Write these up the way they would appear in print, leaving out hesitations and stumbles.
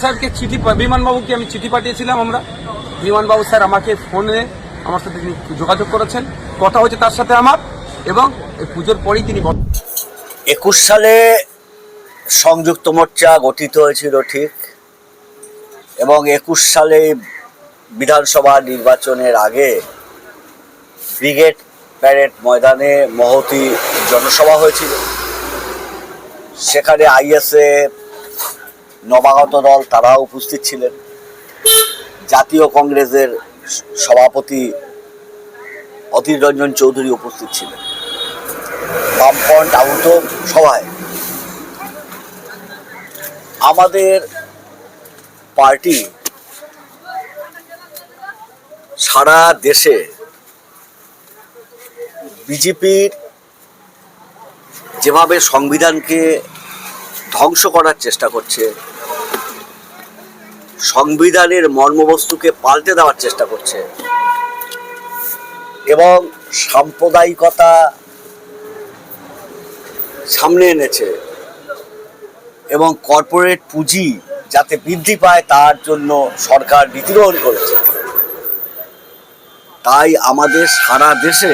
সাহেবকে বিমানবাবুকে আমি চিঠি পাঠিয়েছিলাম। আমরা বিমানবাবু স্যার আমাকে ফোনে আমার সাথে তিনি যোগাযোগ করেছেন, কথা হয়েছে তার সাথে আমার, এবং এই পুজোর পরেই তিনি 21 সালে সংযুক্ত মোর্চা গঠিত হয়েছিল ঠিক, এবং 21 সালে বিধানসভা নির্বাচনের আগে ব্রিগেড প্যারেড ময়দানে মহতী জনসভা হয়েছিল। সেখানে আইএসএফ, নবাগত দল তারাও উপস্থিত ছিলেন। জাতীয় কংগ্রেসের সভাপতি অধীর রঞ্জন চৌধুরী উপস্থিত ছিলেন। বামফ্রন্ট আহত সভায় আমাদের পার্টি সারা দেশে বিজেপির যেভাবে সংবিধানকে ধ্বংস করার চেষ্টা করছে, সংবিধানের মর্মবস্তুকে পাল্টে দেওয়ার চেষ্টা করছে, এবং সাম্প্রদায়িকতা সামনে এনেছে, এবং কর্পোরেট পুঁজি যাতে বৃদ্ধি পায় তার জন্য সরকার নীতি গ্রহণ করেছে। তাই আমাদের সারা দেশে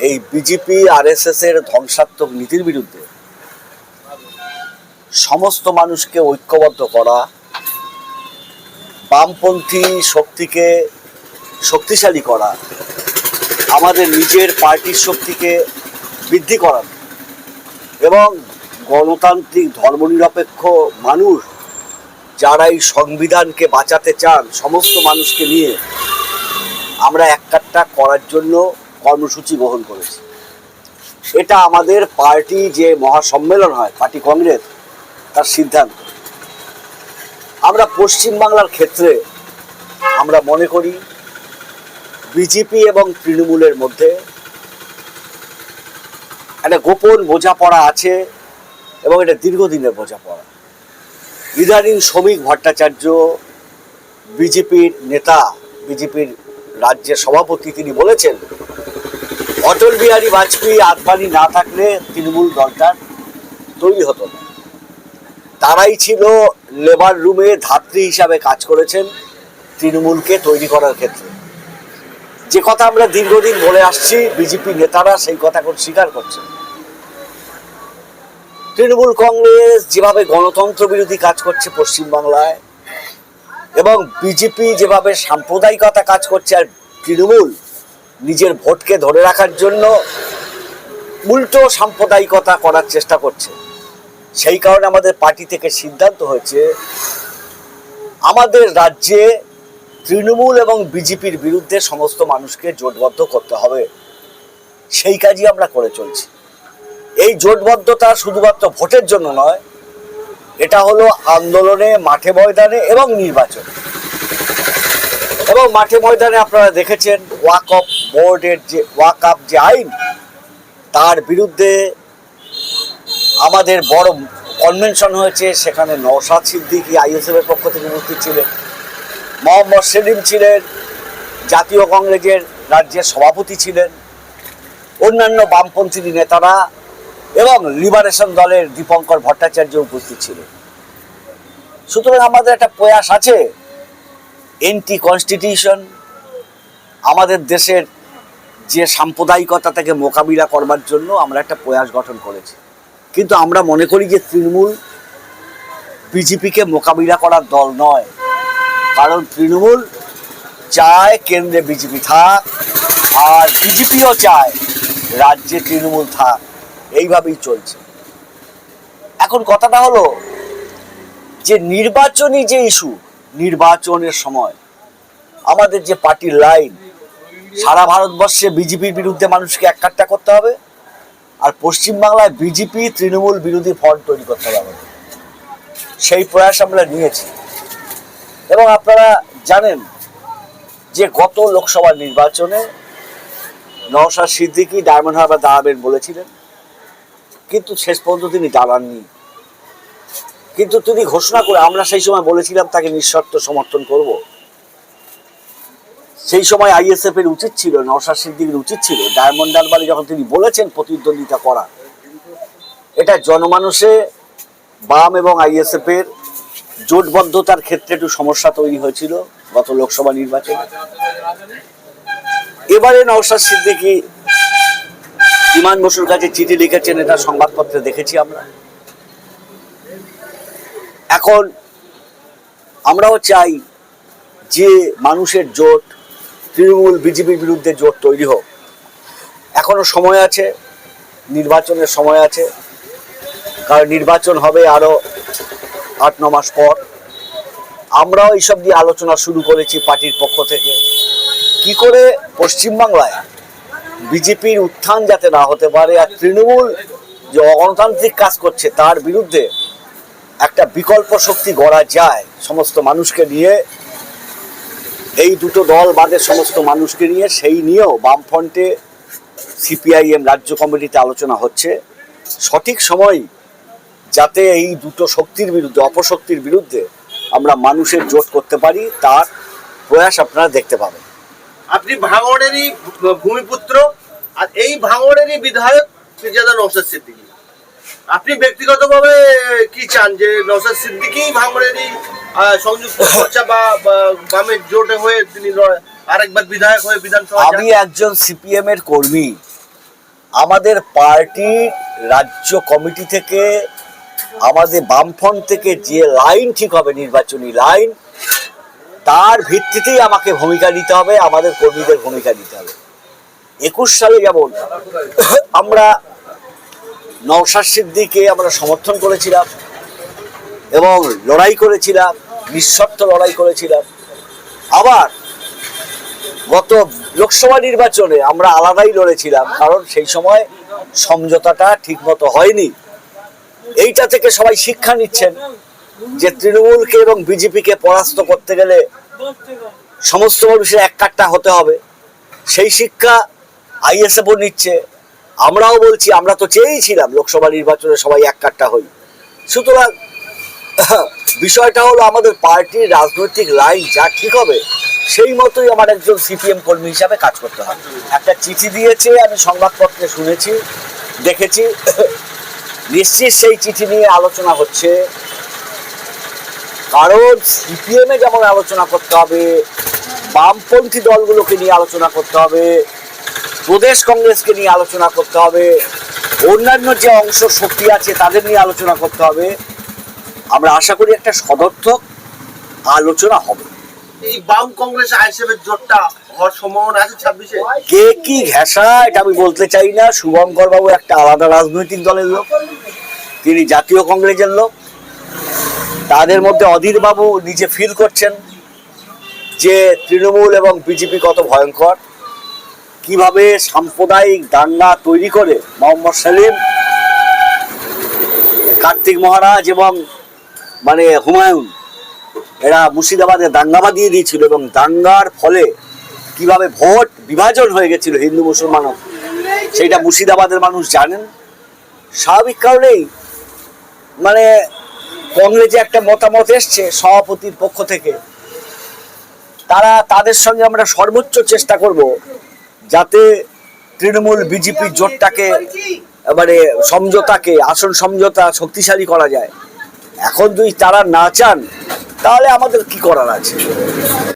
এই বিজেপি আরএসএস এর ধ্বংসাত্মক নীতির বিরুদ্ধে সমস্ত মানুষকে ঐক্যবদ্ধ করা, বামপন্থী শক্তিকে শক্তিশালী করা, আমাদের নিজের পার্টির শক্তিকে বৃদ্ধি করা, এবং গণতান্ত্রিক ধর্মনিরপেক্ষ মানুষ যারা এই সংবিধানকে বাঁচাতে চান, সমস্ত মানুষকে নিয়ে আমরা একটা করার জন্য কর্মসূচি গ্রহণ করেছি। এটা আমাদের পার্টি যে মহাসম্মেলন হয় পার্টি কংগ্রেস, তার সিদ্ধান্ত। আমরা পশ্চিমবাংলার ক্ষেত্রে আমরা মনে করি বিজেপি এবং তৃণমূলের মধ্যে একটা গোপন বোঝাপড়া আছে, এবং এটা দীর্ঘদিনের বোঝাপড়া। ইদানিং শ্রমিক ভট্টাচার্য, বিজেপির নেতা, বিজেপির রাজ্যের সভাপতি, তিনি বলেছেন অটল বিহারী বাজপেয়ী আদবানি না থাকলে তৃণমূল দলটার তৈরি হতো না। তারাই ছিল লেবার রুমে ধাত্রী হিসাবে কাজ করেছেন তৃণমূলকে তৈরি করার ক্ষেত্রে। যে কথা আমরা দীর্ঘদিন বলে আসছি, বিজেপি নেতারা সেই কথা স্বীকার করছে। তৃণমূল কংগ্রেস যেভাবে গণতন্ত্র বিরোধী কাজ করছে পশ্চিমবাংলায়, এবং বিজেপি যেভাবে সাম্প্রদায়িকতা কাজ করছে, আর তৃণমূল নিজের ভোটকে ধরে রাখার জন্য উল্টো সাম্প্রদায়িকতা করার চেষ্টা করছে, সেই কারণে আমাদের পার্টি থেকে সিদ্ধান্ত হয়েছে আমাদের রাজ্যে তৃণমূল এবং বিজেপির বিরুদ্ধে সমস্ত মানুষকে জোটবদ্ধ করতে হবে। সেই কাজই আমরা করে চলছি। এই জোটবদ্ধতা শুধুমাত্র ভোটের জন্য নয়, এটা হলো আন্দোলনে, মাঠে ময়দানে এবং নির্বাচনে। এবং মাঠে ময়দানে আপনারা দেখেছেন ওয়াকফ বোর্ডের যে ওয়াকফ যে আইন, তার বিরুদ্ধে আমাদের বড় কনভেনশন হয়েছে। সেখানে নওশাদ সিদ্দিকী আইএসএফ এর পক্ষ থেকে উপস্থিত ছিলেন, মোহাম্মদ সেলিম ছিলেন, জাতীয় কংগ্রেসের রাজ্যের সভাপতি ছিলেন, অন্যান্য বামপন্থী নেতারা, এবং লিবারেশন দলের দীপঙ্কর ভট্টাচার্য উপস্থিত ছিলেন। সুতরাং আমাদের একটা প্রয়াস আছে এন্টি কনস্টিটিউশন, আমাদের দেশের যে সাম্প্রদায়িকতা থেকে মোকাবিলা করবার জন্য আমরা একটা প্রয়াস গঠন করেছি। কিন্তু আমরা মনে করি যে তৃণমূল বিজেপিকে মোকাবিলা করার দল নয়, কারণ তৃণমূল চায় কেন্দ্রে বিজেপি থাক, আর বিজেপিও চায় রাজ্যে তৃণমূল থাক। এইভাবেই চলছে। এখন কথাটা হলো যে নির্বাচনী যে ইস্যু, নির্বাচনের সময় আমাদের যে পার্টির লাইন, সারা ভারতবর্ষে বিজেপির বিরুদ্ধে মানুষকে এককাট্টা করতে হবে, আর পশ্চিমবাংলায় বিজেপি তৃণমূল বিরোধী ফ্রন্ট তৈরি করতে হবে। সেই প্রয়াস আমরা নিয়েছি। এবং আপনারা জানেন যে গত লোকসভা নির্বাচনে নওশাদ সিদ্দিকী ডায়মন্ড হারবার দাঁড়াবেন বলেছিলেন, কিন্তু শেষ পর্যন্ত তিনি দাঁড়াননি। কিন্তু তিনি ঘোষণা করে, আমরা সেই সময় বলেছিলাম তাকে নিঃশর্ত সমর্থন করব। সেই সময় আইএসএফ এর উচিত ছিল, নওশাদ সিদ্দিকীর উচিত ছিল ডায়মন্ড হারবারে যখন তিনি বলেছেন প্রতিদ্বন্দ্বিতা করা, এটা জনমানুষে বাম এবং আইএসএফ এর জোটবদ্ধতার ক্ষেত্রে একটু সমস্যা তৈরি হয়েছিল গত লোকসভা নির্বাচনে। এবারে নওশাদ সিদ্দিকী ইমান বসুর কাছে চিঠি লিখেছেন, এটা সংবাদপত্রে দেখেছি আমরা। এখন আমরাও চাই যে মানুষের জোট, তৃণমূল বিজেপির বিরুদ্ধে জোট তৈরি হোক। এখনো সময় আছে, নির্বাচনের সময় আছে, কারণ নির্বাচন হবে আরো 8-9 মাস পর। আমরাও এইসব নিয়ে আলোচনা শুরু করেছি পার্টির পক্ষ থেকে, কি করে পশ্চিমবাংলায় বিজেপির উত্থান যাতে না হতে পারে, আর তৃণমূল যে অগণতান্ত্রিক কাজ করছে তার বিরুদ্ধে একটা বিকল্প শক্তি গড়া যায় সমস্ত মানুষকে নিয়ে, এই দুটো দল বাদে সমস্ত মানুষকে নিয়ে। সেই নিয়েও বামফ্রন্টে, সিপিআইএম রাজ্য কমিটিতে আলোচনা হচ্ছে। সঠিক সময় যাতে এই দুটো শক্তির বিরুদ্ধে, অপশক্তির বিরুদ্ধে আমরা মানুষের জোট করতে পারি, তার প্রয়াস আপনারা দেখতে পাবেন। আপনি ভাঙড়েরই ভূমিপুত্র, আর এই ভাঙড়েরই বিধায়ক মির্জা নওশাদ সিদ্দিকী। আপনি ব্যক্তিগতভাবে কি চান যে নওশাদ সিদ্দিকী ভাঙড়েরই সংযুক্ত মোর্চা বা বামের জোটে হয়ে তিনি আরেকবার বিধায়ক হয়ে বিধানসভা? আমি একজন সিপিএম এর কর্মী। আমাদের পার্টির রাজ্য কমিটি থেকে, আমাদের বামফ্রন্ট থেকে যে লাইন ঠিক হবে, নির্বাচনী লাইন, তার ভিত্তিতেই আমাকে ভূমিকা নিতে হবে, আমাদের কর্মীদের ভূমিকা নিতে হবে। 21 সালে যেমন আমরা নওশাদ সিদ্দিকীকে আমরা সমর্থন করেছিলাম এবং লড়াই করেছিলাম, নিঃশর্ত লড়াই করেছিলাম। আবার গত লোকসভা নির্বাচনে আমরা আলাদাই লড়েছিলাম, কারণ সেই সময় সমঝোতাটা ঠিক মতো হয়নি। এইটা থেকে সবাই শিক্ষা নিচ্ছেন যে তৃণমূলকে এবং বিজেপিকে পরাস্ত করতে গেলে সমস্ত মানুষের এক কাট্টা হতে হবে। সেই শিক্ষা আইএসএফও নিচ্ছে। আমরাও বলছি, আমরা তো চেয়েছিলাম লোকসভা নির্বাচনে সবাই এক কাট্টা হই। সুতরাং বিষয়টা হলো আমাদের পার্টির রাজনৈতিক লাইন যা ঠিক হবে সেই মতোই আমার একজন সিপিএম কর্মী হিসাবে কাজ করতে হবে। একটা চিঠি দিয়েছে, আমি সংবাদপত্রে শুনেছি, দেখেছি। নিশ্চিত সেই চিঠি নিয়ে আলোচনা হচ্ছে, কারণ সিপিএম এ যেমন আলোচনা করতে হবে, বামপন্থী দলগুলোকে নিয়ে আলোচনা করতে হবে, প্রদেশ কংগ্রেসকে নিয়ে আলোচনা করতে হবে, অন্যান্য যে অংশ শক্তি আছে তাদের নিয়ে আলোচনা করতে হবে। আমরা আশা করি একটা সদর্থক আলোচনা হবে। এই বাম কংগ্রেস আইএসএফের জোটটা হওয়ার সম্ভাবনা আছে 26-এ? কে কি ঘেঁষা এটা আমি বলতে চাই না। শুভঙ্কর বাবু একটা আলাদা রাজনৈতিক দলের লোক, তিনি জাতীয় কংগ্রেসের লোক। তাদের মধ্যে অধীর বাবু নিজে ফিল করছেন যে তৃণমূল এবং বিজেপি কত ভয়ঙ্কর, কিভাবে সাম্প্রদায়িক দাঙ্গা তৈরি করে মোহাম্মদ সেলিম, কার্তিক মহারাজ এবং হুমায়ুন, এরা মুর্শিদাবাদে দাঙ্গা বাঁধিয়ে দিয়েছিল, এবং দাঙ্গার ফলে কিভাবে ভোট বিভাজন হয়ে গেছিল হিন্দু মুসলমান, সেইটা মুর্শিদাবাদের মানুষ জানেন। স্বাভাবিক কারণেই কংগ্রেসে একটা মতামত এসছে সভাপতির পক্ষ থেকে, তাদের সঙ্গে আমরা সর্বোচ্চ চেষ্টা করব যাতে তৃণমূল বিজেপি জোটটাকে সমঝোতাকে, আসন সমঝোতা শক্তিশালী করা যায়। এখন যদি তারা না চান তাহলে আমাদের কি করার আছে।